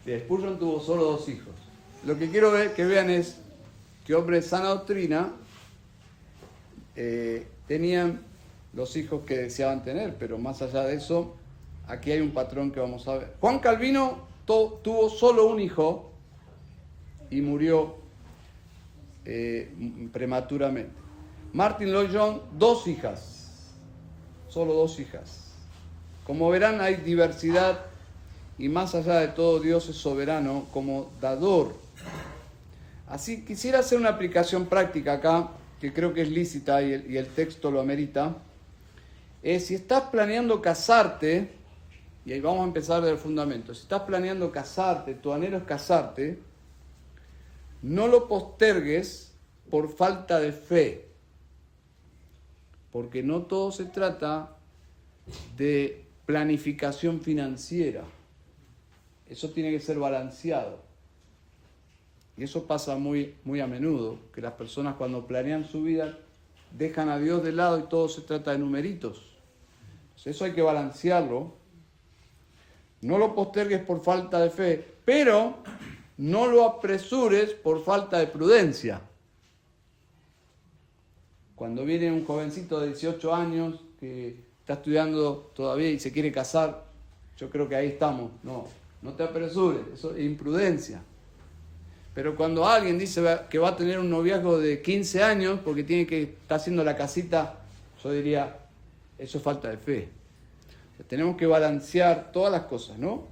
[SPEAKER 1] Sí, Spurgeon tuvo solo 2 hijos. Lo que quiero que vean es que hombres de sana doctrina tenían los hijos que deseaban tener, pero más allá de eso, aquí hay un patrón que vamos a ver. Juan Calvino tuvo solo un hijo y murió prematuramente. Martin Lloyd-Jones, 2 hijas, solo 2 hijas. Como verán, hay diversidad y más allá de todo, Dios es soberano como dador. Así quisiera hacer una aplicación práctica acá, que creo que es lícita y el texto lo amerita. Si estás planeando casarte, y ahí vamos a empezar del fundamento, si estás planeando casarte, tu anhelo es casarte, no lo postergues por falta de fe, porque no todo se trata de planificación financiera, eso tiene que ser balanceado, y eso pasa muy, muy a menudo, que las personas cuando planean su vida dejan a Dios de lado y todo se trata de numeritos. Entonces eso hay que balancearlo. No lo postergues por falta de fe, pero no lo apresures por falta de prudencia. Cuando viene un jovencito de 18 años que está estudiando todavía y se quiere casar, yo creo que ahí estamos. No te apresures, eso es imprudencia. Pero cuando alguien dice que va a tener un noviazgo de 15 años porque está haciendo la casita, yo diría, eso es falta de fe. Tenemos que balancear todas las cosas, ¿no?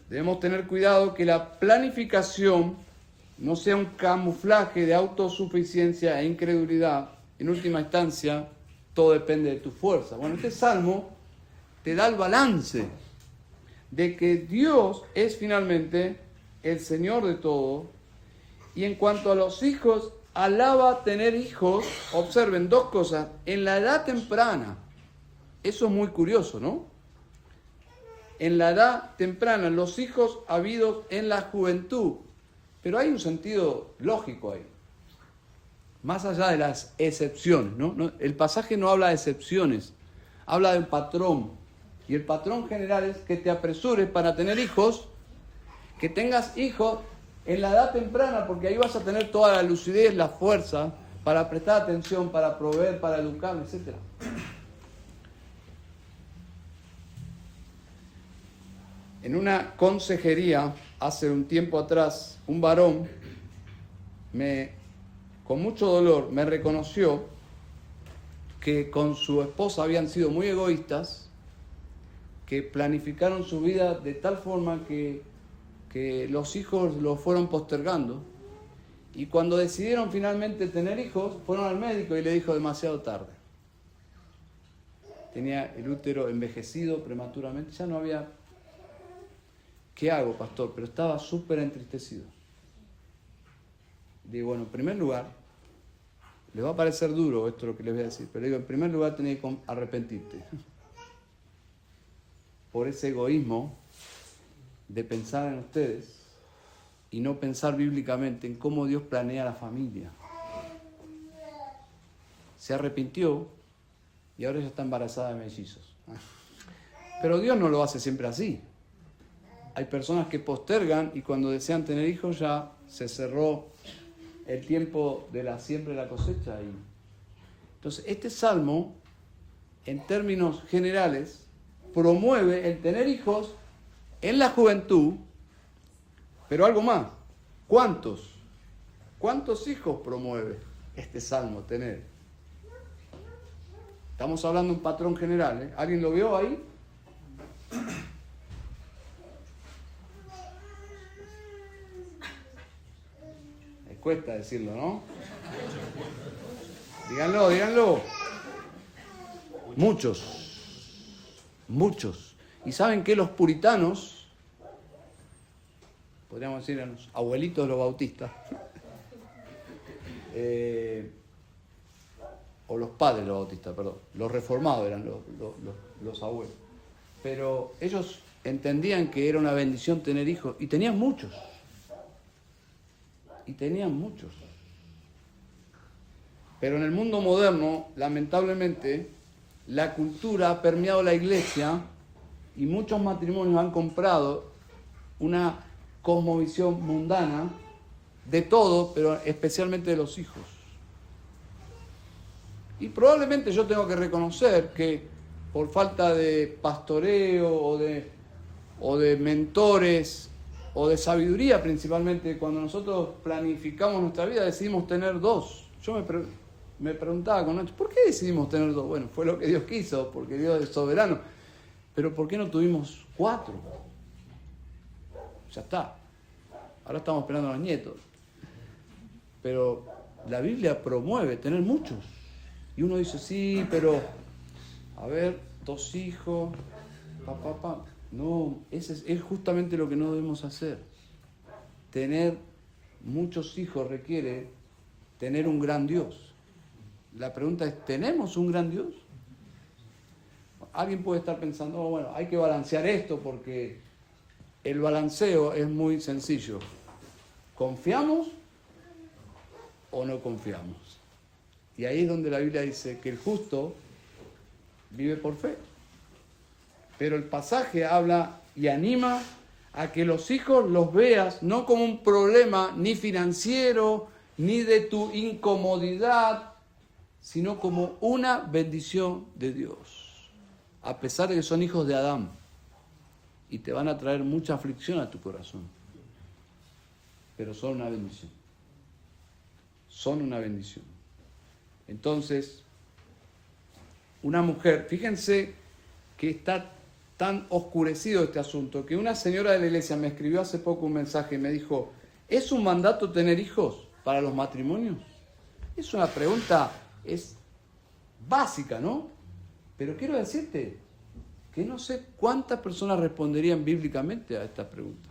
[SPEAKER 1] Debemos tener cuidado que la planificación no sea un camuflaje de autosuficiencia e incredulidad. En última instancia, todo depende de tu fuerza. Bueno, este salmo te da el balance de que Dios es finalmente el Señor de todo. Y en cuanto a los hijos, alaba tener hijos. Observen 2 cosas. En la edad temprana, eso es muy curioso, ¿no? En la edad temprana, los hijos habidos en la juventud. Pero hay un sentido lógico ahí. Más allá de las excepciones, ¿no? El pasaje no habla de excepciones, habla de un patrón. Y el patrón general es que te apresures para tener hijos, que tengas hijos en la edad temprana, porque ahí vas a tener toda la lucidez, la fuerza para prestar atención, para proveer, para educar, etc. En una consejería, hace un tiempo atrás, un varón, con mucho dolor, me reconoció que con su esposa habían sido muy egoístas, que planificaron su vida de tal forma que los hijos los fueron postergando. Y cuando decidieron finalmente tener hijos, fueron al médico y le dijo demasiado tarde. Tenía el útero envejecido prematuramente, ya no había... ¿Qué hago, pastor? Pero estaba súper entristecido. Digo, bueno, en primer lugar, les va a parecer duro esto lo que les voy a decir, pero digo, en primer lugar tenés que arrepentirte por ese egoísmo de pensar en ustedes y no pensar bíblicamente en cómo Dios planea la familia. Se arrepintió y ahora ella está embarazada de mellizos. Pero Dios no lo hace siempre así. Hay personas que postergan y cuando desean tener hijos ya se cerró el tiempo de la siembra y la cosecha. Entonces, este salmo, en términos generales, promueve el tener hijos en la juventud, pero algo más. ¿Cuántos? ¿Cuántos hijos promueve este salmo tener? Estamos hablando de un patrón general, ¿eh? ¿Alguien lo vio ahí? Cuesta decirlo, ¿no? Díganlo. Muchos. ¿Y saben qué? Los puritanos, podríamos decir a los abuelitos de los bautistas, o los padres de los bautistas, perdón, los reformados eran los abuelos, pero ellos entendían que era una bendición tener hijos y tenían muchos. y tenían muchos. Pero en el mundo moderno, lamentablemente, la cultura ha permeado la iglesia y muchos matrimonios han comprado una cosmovisión mundana de todo, pero especialmente de los hijos. Y probablemente yo tengo que reconocer que por falta de pastoreo o de mentores o de sabiduría principalmente, cuando nosotros planificamos nuestra vida decidimos tener dos. Yo me preguntaba con Nacho, ¿por qué decidimos tener dos? Bueno, fue lo que Dios quiso, porque Dios es soberano. Pero ¿por qué no tuvimos 4? Ya está. Ahora estamos esperando a los nietos. Pero la Biblia promueve tener muchos. Y uno dice, sí, pero, a ver, 2 hijos, papá. No, es justamente lo que no debemos hacer. Tener muchos hijos requiere tener un gran Dios. La pregunta es, ¿tenemos un gran Dios? Alguien puede estar pensando, bueno, hay que balancear esto porque el balanceo es muy sencillo. ¿Confiamos o no confiamos? Y ahí es donde la Biblia dice que el justo vive por fe. Pero el pasaje habla y anima a que los hijos los veas no como un problema ni financiero, ni de tu incomodidad, sino como una bendición de Dios. A pesar de que son hijos de Adán y te van a traer mucha aflicción a tu corazón. Pero son una bendición. Son una bendición. Entonces, una mujer, fíjense que está tan oscurecido este asunto, que una señora de la iglesia me escribió hace poco un mensaje y me dijo, ¿es un mandato tener hijos para los matrimonios? Es una pregunta, es básica, ¿no? Pero quiero decirte que no sé cuántas personas responderían bíblicamente a esta pregunta.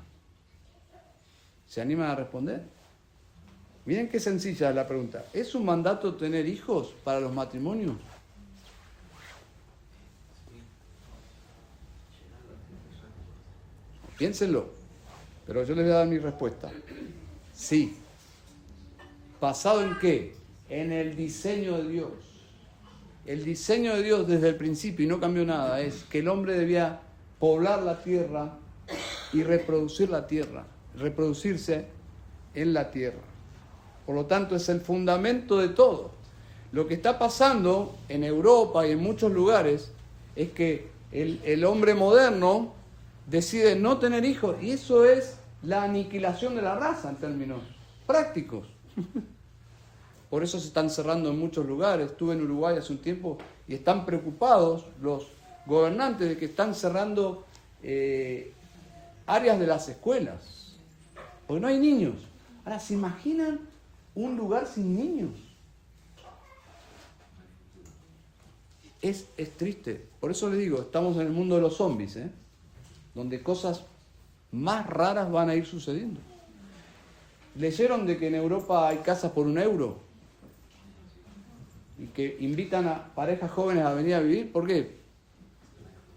[SPEAKER 1] ¿Se animan a responder? Miren qué sencilla es la pregunta. ¿Es un mandato tener hijos para los matrimonios? Piénsenlo, pero yo les voy a dar mi respuesta. Sí. ¿Basado en qué? En el diseño de Dios. El diseño de Dios desde el principio, y no cambió nada, es que el hombre debía poblar la tierra y reproducir la tierra, reproducirse en la tierra. Por lo tanto, es el fundamento de todo. Lo que está pasando en Europa y en muchos lugares es que el hombre moderno decide no tener hijos, y eso es la aniquilación de la raza en términos prácticos. Por eso se están cerrando en muchos lugares. Estuve en Uruguay hace un tiempo y están preocupados los gobernantes de que están cerrando áreas de las escuelas, porque no hay niños. Ahora, ¿se imaginan un lugar sin niños? Es triste. Por eso les digo, estamos en el mundo de los zombies, donde cosas más raras van a ir sucediendo. ¿Leyeron de que en Europa hay casas por €1? Y que invitan a parejas jóvenes a venir a vivir. ¿Por qué?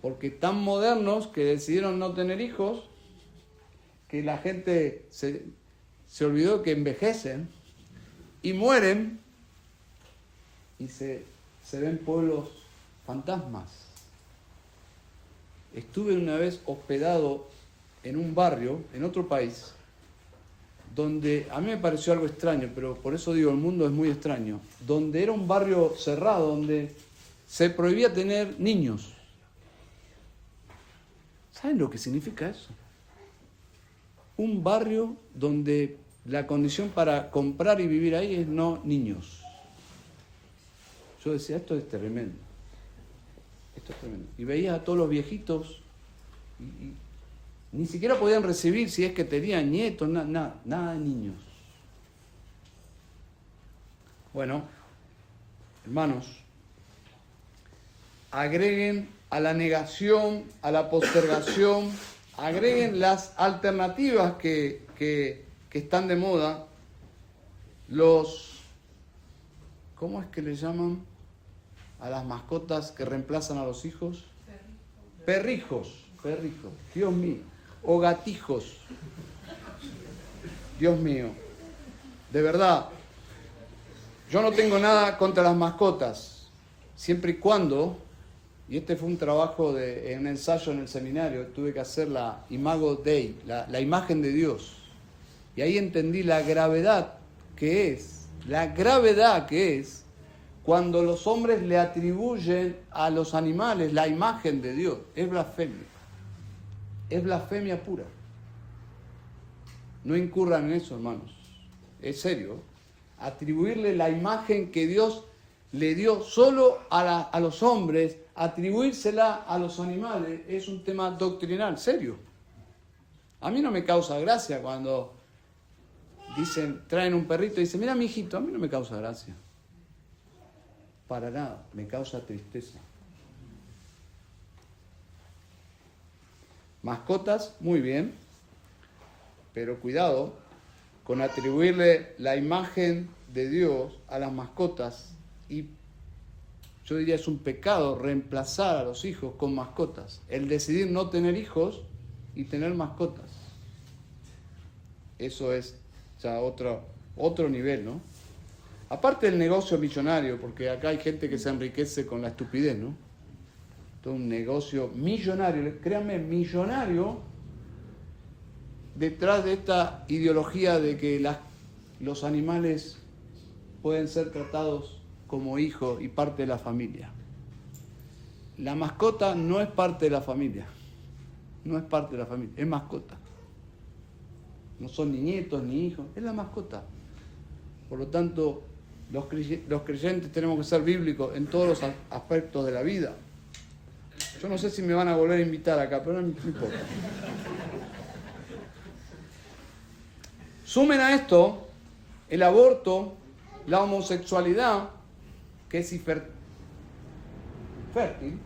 [SPEAKER 1] Porque tan modernos que decidieron no tener hijos, que la gente se olvidó que envejecen y mueren, y se ven pueblos fantasmas. Estuve una vez hospedado en un barrio, en otro país, donde a mí me pareció algo extraño, pero por eso digo, el mundo es muy extraño, donde era un barrio cerrado, donde se prohibía tener niños. ¿Saben lo que significa eso? Un barrio donde la condición para comprar y vivir ahí es no niños. Yo decía, esto es tremendo. Esto es tremendo. Y veías a todos los viejitos y ni siquiera podían recibir, si es que tenían nietos, nada de niños. Bueno, hermanos, agreguen a la negación, a la postergación, agreguen las alternativas que están de moda, ¿cómo es que le llaman a las mascotas que reemplazan a los hijos? Perrijos, Dios mío. O gatijos. Dios mío. de verdad, yo no tengo nada contra las mascotas, siempre y cuando, y este fue un trabajo un ensayo en el seminario, tuve que hacer la Imago Dei, la imagen de Dios. Y ahí entendí la gravedad que es cuando los hombres le atribuyen a los animales la imagen de Dios. Es blasfemia pura. No incurran en eso, hermanos. Es serio. Atribuirle la imagen que Dios le dio solo a los hombres, atribuírsela a los animales, es un tema doctrinal, serio. A mí no me causa gracia cuando traen un perrito y dicen, mira mi hijito, a mí no me causa gracia. Para nada, me causa tristeza. Mascotas, muy bien, pero cuidado con atribuirle la imagen de Dios a las mascotas, y yo diría es un pecado reemplazar a los hijos con mascotas, el decidir no tener hijos y tener mascotas. Eso es ya otro nivel, ¿no? Aparte del negocio millonario, porque acá hay gente que se enriquece con la estupidez, ¿no? Todo un negocio millonario, créanme, millonario, detrás de esta ideología de que los animales pueden ser tratados como hijos y parte de la familia. La mascota no es parte de la familia, es mascota. No son ni nietos ni hijos, es la mascota. Por lo tanto, los creyentes tenemos que ser bíblicos en todos los aspectos de la vida. Yo no sé si me van a volver a invitar acá, pero no importa. Sumen a esto el aborto, la homosexualidad, que es fértil,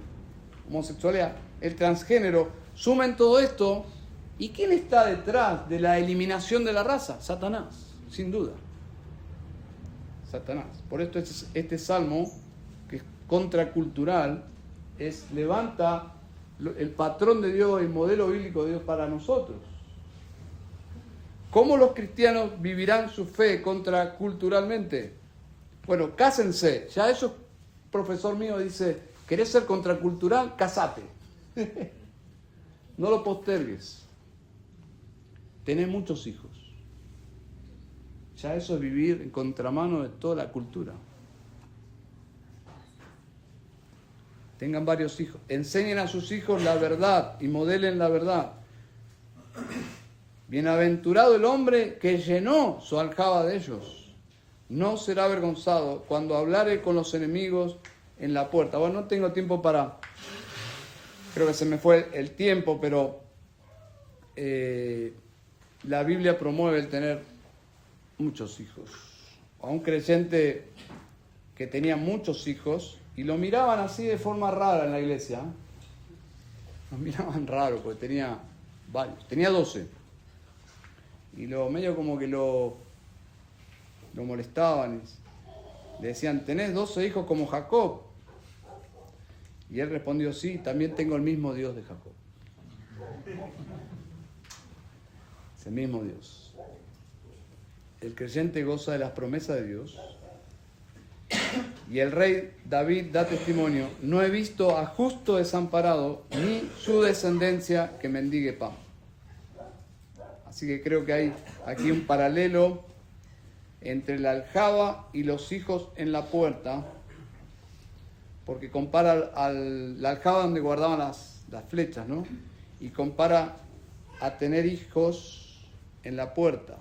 [SPEAKER 1] homosexualidad, el transgénero. Sumen todo esto, ¿y quién está detrás de la eliminación de la raza? Satanás, sin duda. Satanás. Por esto este salmo, que es contracultural, levanta el patrón de Dios, el modelo bíblico de Dios para nosotros. ¿Cómo los cristianos vivirán su fe contraculturalmente? Bueno, cásense. Ya eso, profesor mío dice, ¿querés ser contracultural? Casate. No lo postergues. Tenés muchos hijos. Ya eso es vivir en contramano de toda la cultura. Tengan varios hijos. Enseñen a sus hijos la verdad y modelen la verdad. Bienaventurado el hombre que llenó su aljaba de ellos. No será avergonzado cuando hablare con los enemigos en la puerta. Bueno, no tengo tiempo creo que se me fue el tiempo, pero la Biblia promueve el tener muchos hijos. A un creyente que tenía muchos hijos y lo miraban así de forma rara en la iglesia. Lo miraban raro porque tenía varios. Tenía 12. Y medio como que lo molestaban. Le decían, ¿tenés 12 hijos como Jacob? Y él respondió, sí, también tengo el mismo Dios de Jacob. Es el mismo Dios. El creyente goza de las promesas de Dios. Y el rey David da testimonio, no he visto a justo desamparado, ni su descendencia que mendigue pan. Así que creo que hay aquí un paralelo entre la aljaba y los hijos en la puerta, porque compara la aljaba donde guardaban las flechas, ¿no? Y compara a tener hijos en la puerta.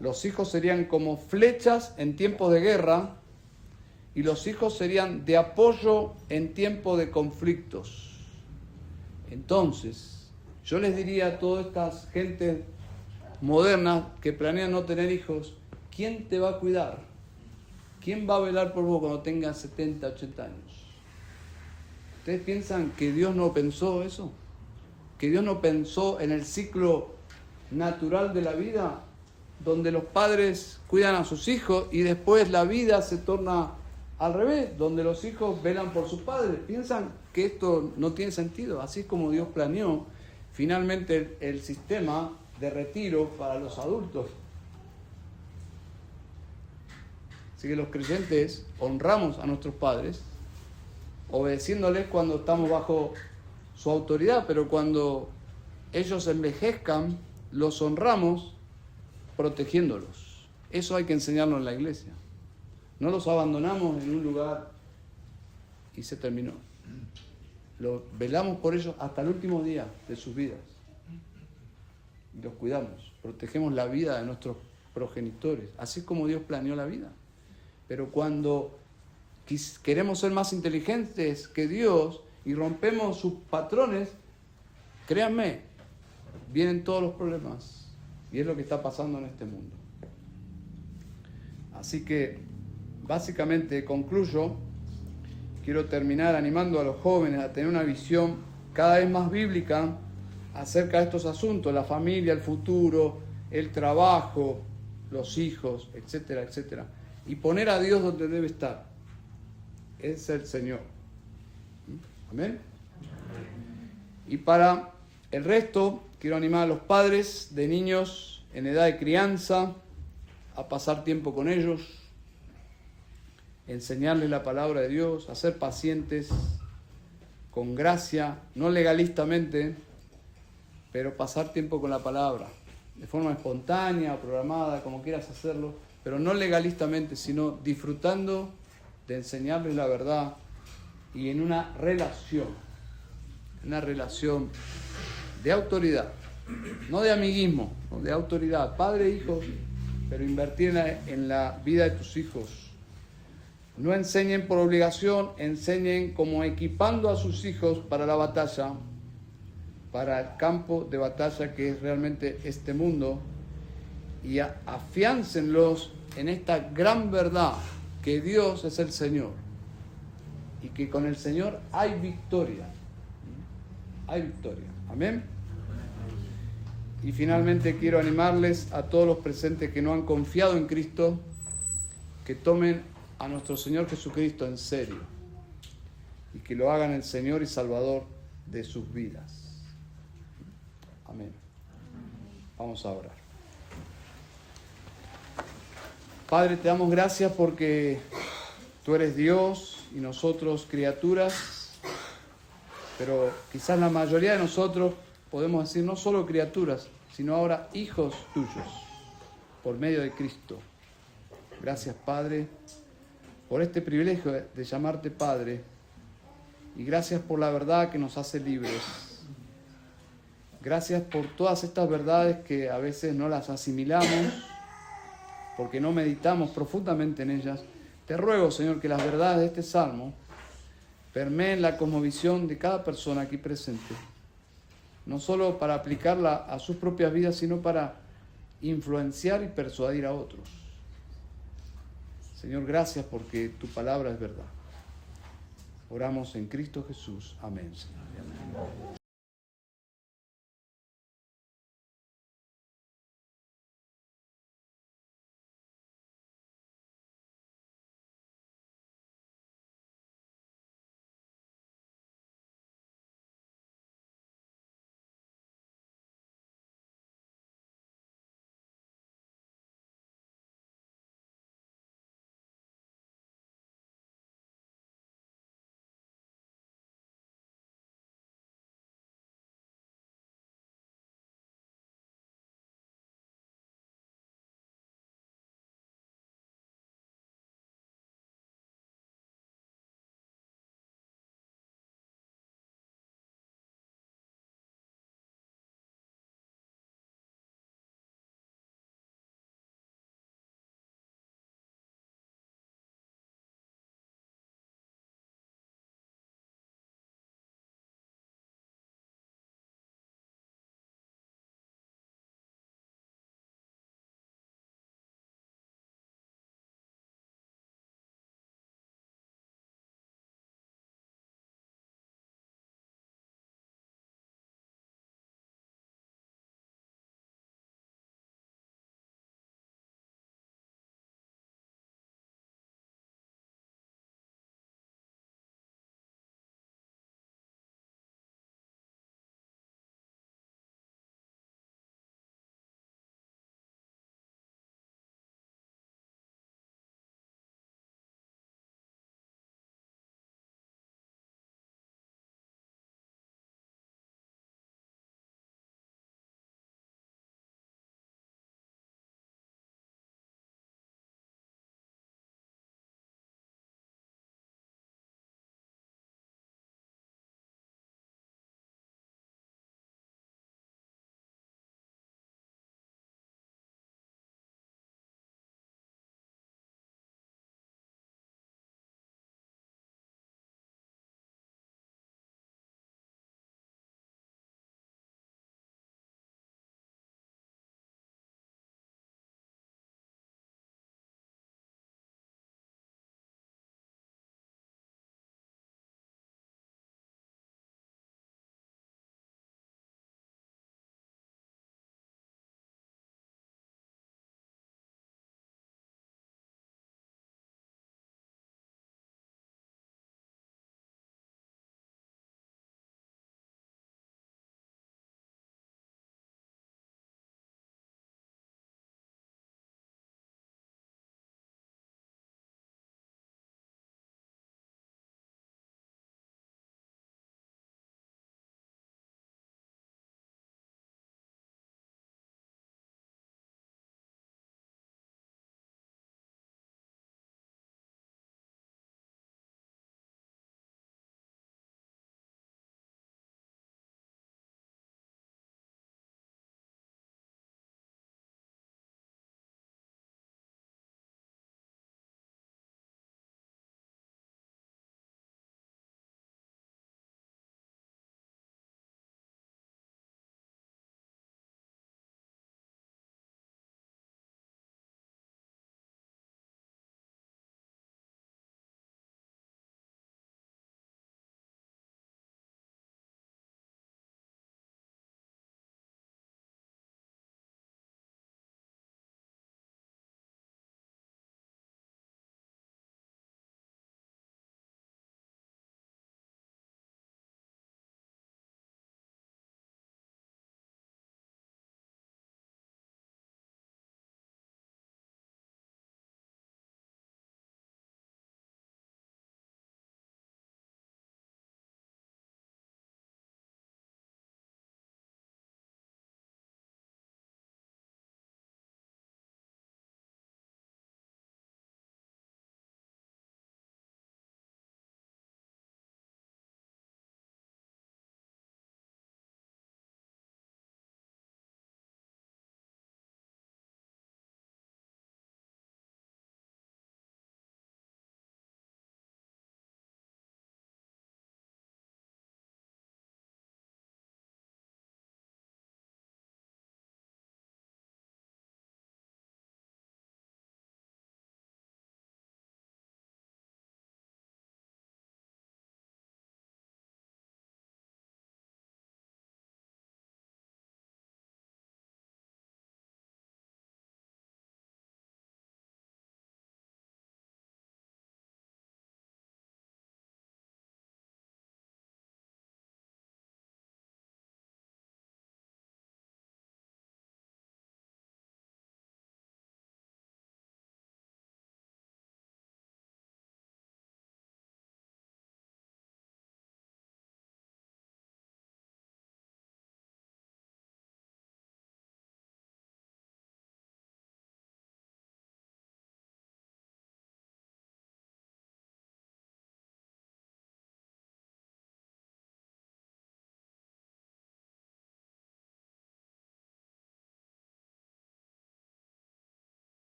[SPEAKER 1] Los hijos serían como flechas en tiempos de guerra y los hijos serían de apoyo en tiempos de conflictos. Entonces, yo les diría a todas estas gentes modernas que planean no tener hijos, ¿quién te va a cuidar? ¿Quién va a velar por vos cuando tengas 70, 80 años? ¿Ustedes piensan que Dios no pensó eso? ¿Que Dios no pensó en el ciclo natural de la vida, donde los padres cuidan a sus hijos y después la vida se torna al revés, donde los hijos velan por sus padres? ¿Piensan que esto no tiene sentido? Así es como Dios planeó finalmente el sistema de retiro para los adultos. Así que los creyentes honramos a nuestros padres, obedeciéndoles cuando estamos bajo su autoridad, pero cuando ellos envejezcan, los honramos protegiéndolos. Eso hay que enseñarlo en la iglesia. No los abandonamos en un lugar y se terminó. Velamos por ellos hasta el último día de sus vidas. Y los cuidamos, protegemos la vida de nuestros progenitores, así como Dios planeó la vida. Pero cuando queremos ser más inteligentes que Dios y rompemos sus patrones, créanme, vienen todos los problemas. Y es lo que está pasando en este mundo. Así que, básicamente, concluyo. Quiero terminar animando a los jóvenes a tener una visión cada vez más bíblica acerca de estos asuntos, la familia, el futuro, el trabajo, los hijos, etcétera, etcétera. Y poner a Dios donde debe estar. Es el Señor. Amén. Y para el resto, quiero animar a los padres de niños en edad de crianza a pasar tiempo con ellos, enseñarles la palabra de Dios, a ser pacientes, con gracia, no legalistamente, pero pasar tiempo con la palabra, de forma espontánea, programada, como quieras hacerlo, pero no legalistamente, sino disfrutando de enseñarles la verdad y en una relación de autoridad, no de amiguismo, no de autoridad, padre e hijos, pero invertir en la vida de tus hijos. No enseñen por obligación, enseñen como equipando a sus hijos para la batalla, para el campo de batalla que es realmente este mundo, y afiáncenlos en esta gran verdad que Dios es el Señor y que con el Señor hay victoria. Hay victoria. Amén. Y finalmente quiero animarles a todos los presentes que no han confiado en Cristo, que tomen a nuestro Señor Jesucristo en serio y que lo hagan el Señor y Salvador de sus vidas. Amén. Vamos a orar. Padre, te damos gracias porque tú eres Dios y nosotros criaturas, pero quizás la mayoría de nosotros podemos decir no solo criaturas, sino ahora hijos tuyos por medio de Cristo. Gracias, Padre, por este privilegio de llamarte Padre, y gracias por la verdad que nos hace libres. Gracias por todas estas verdades que a veces no las asimilamos porque no meditamos profundamente en ellas. Te ruego, Señor, que las verdades de este salmo permeen la cosmovisión de cada persona aquí presente, no solo para aplicarla a sus propias vidas, sino para influenciar y persuadir a otros. Señor, gracias porque tu palabra es verdad. Oramos en Cristo Jesús. Amén, Señor. Amén.